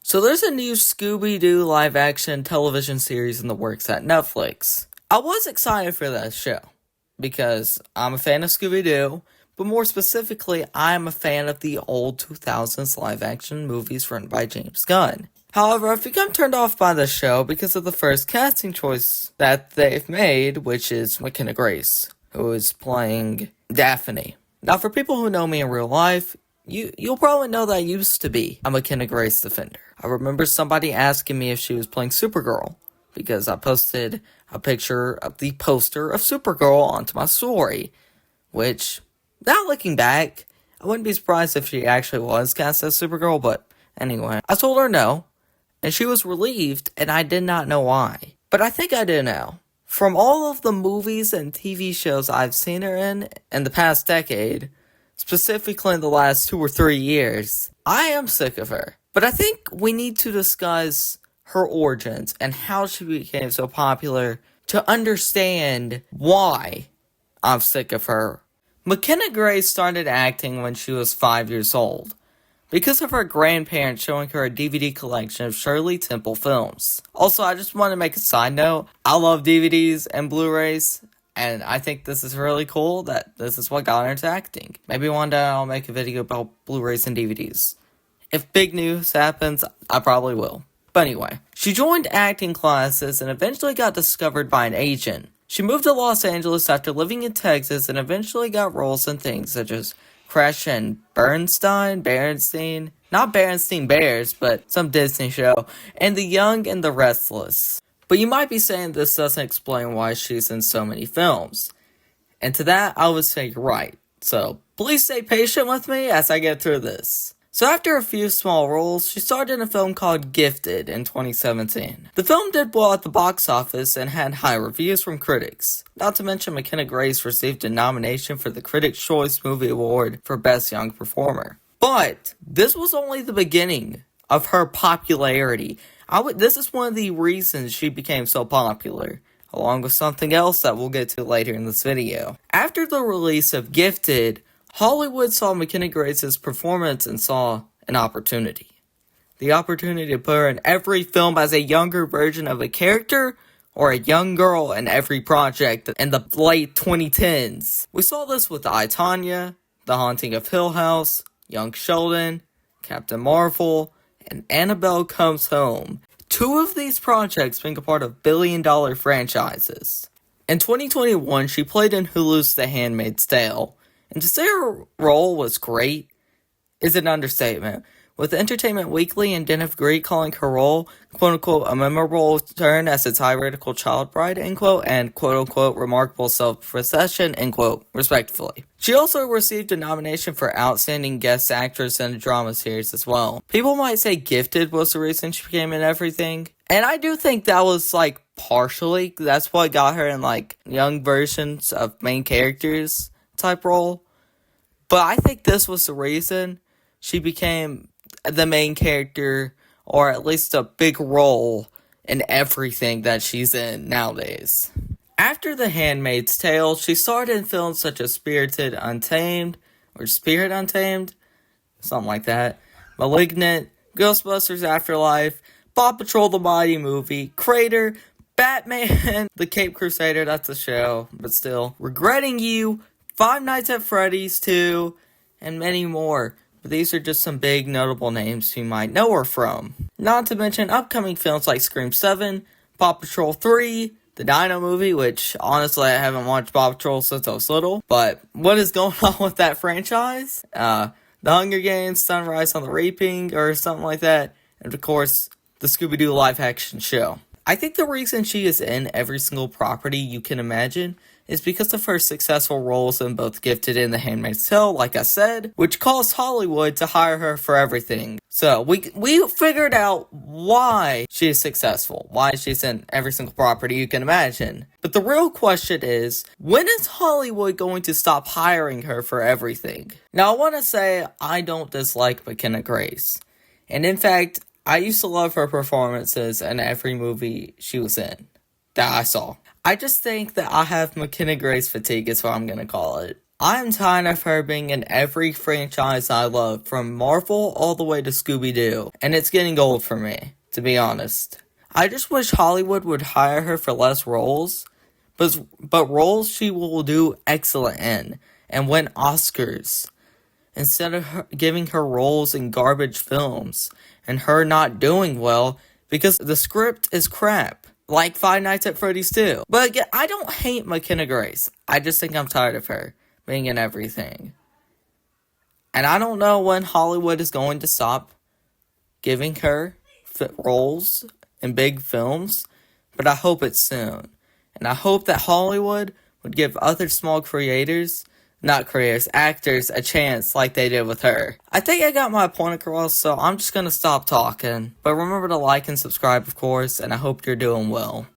So there's a new Scooby-Doo live-action television series in the works at Netflix. I was excited for that show because I'm a fan of Scooby-Doo, but more specifically, I'm a fan of the old 2000s live-action movies written by James Gunn. However, I've become turned off by the show because of the first casting choice that they've made, which is McKenna Grace, who is playing Daphne. Now, for people who know me in real life, You'll probably know that I used to be a McKenna Grace defender. I remember somebody asking me if she was playing Supergirl, because I posted a picture of the poster of Supergirl onto my story, which, now looking back, I wouldn't be surprised if she actually was cast as Supergirl, but anyway. I told her no, and she was relieved, and I did not know why. But I think I do now. From all of the movies and TV shows I've seen her in the past decade, specifically in the last 2 or 3 years, I am sick of her. But I think we need to discuss her origins and how she became so popular to understand why I'm sick of her. McKenna Grace started acting when she was 5 years old, because of her grandparents showing her a DVD collection of Shirley Temple films. Also, I just want to make a side note, I love DVDs and Blu-rays, and I think this is really cool that this is what got her into acting. Maybe one day I'll make a video about Blu-rays and DVDs. If big news happens, I probably will. But anyway, she joined acting classes and eventually got discovered by an agent. She moved to Los Angeles after living in Texas and eventually got roles in things such as Crash and Berenstain, not Berenstain Bears, but some Disney show, and The Young and the Restless. But you might be saying this doesn't explain why she's in so many films. And to that, I would say you're right. So, please stay patient with me as I get through this. So after a few small roles, she starred in a film called Gifted in 2017. The film did well at the box office and had high reviews from critics. Not to mention McKenna Grace received a nomination for the Critics' Choice Movie Award for Best Young Performer. But this was only the beginning of her popularity. This is one of the reasons she became so popular, along with something else that we'll get to later in this video. After the release of Gifted, Hollywood saw McKenna Grace's performance and saw an opportunity. The opportunity to put her in every film as a younger version of a character, or a young girl in every project in the late 2010s. We saw this with I, Tonya, The Haunting of Hill House, Young Sheldon, Captain Marvel, and Annabelle Comes Home. 2 of these projects being a part of billion-dollar franchises. In 2021, she played in Hulu's The Handmaid's Tale, and to say her role was great is an understatement, with Entertainment Weekly and Den of Greek calling her role, quote-unquote, a memorable turn as a tyrannical child bride, end quote, and quote-unquote, remarkable self-possession, end quote, respectively. She also received a nomination for Outstanding Guest Actress in a Drama Series as well. People might say Gifted was the reason she became in everything, and I do think that was, partially, that's what got her in, young versions of main characters type role, but I think this was the reason she became the main character, or at least a big role in everything that she's in nowadays. After The Handmaid's Tale, she starred in films such as Spirit Untamed, something like that, Malignant, Ghostbusters Afterlife, Paw Patrol the Mighty Movie, Crater, Batman, The Cape Crusader, that's a show, but still, Regretting You, Five Nights at Freddy's 2, and many more. But these are just some big notable names you might know her from. Not to mention upcoming films like Scream 7, Paw Patrol 3, The Dino Movie, which honestly I haven't watched Paw Patrol since I was little. But what is going on with that franchise? The Hunger Games, Sunrise on the Reaping, or something like that. And of course, the Scooby-Doo live action show. I think the reason she is in every single property you can imagine is because of her successful roles in both Gifted and The Handmaid's Tale, like I said, which caused Hollywood to hire her for everything. So, we figured out why she is successful, why she's in every single property you can imagine. But the real question is, when is Hollywood going to stop hiring her for everything? Now, I want to say I don't dislike McKenna Grace. And in fact, I used to love her performances in every movie she was in that I saw. I just think that I have McKenna Grace fatigue is what I'm going to call it. I'm tired of her being in every franchise I love, from Marvel all the way to Scooby-Doo, and it's getting old for me, to be honest. I just wish Hollywood would hire her for less roles, but roles she will do excellent in, and win Oscars, instead of giving her roles in garbage films, and her not doing well because the script is crap. Like Five Nights at Freddy's 2. But again, I don't hate McKenna Grace. I just think I'm tired of her being in everything. And I don't know when Hollywood is going to stop giving her roles in big films, but I hope it's soon. And I hope that Hollywood would give other small actors a chance like they did with her. I think I got my point across, so I'm just gonna stop talking. But remember to like and subscribe, of course, and I hope you're doing well.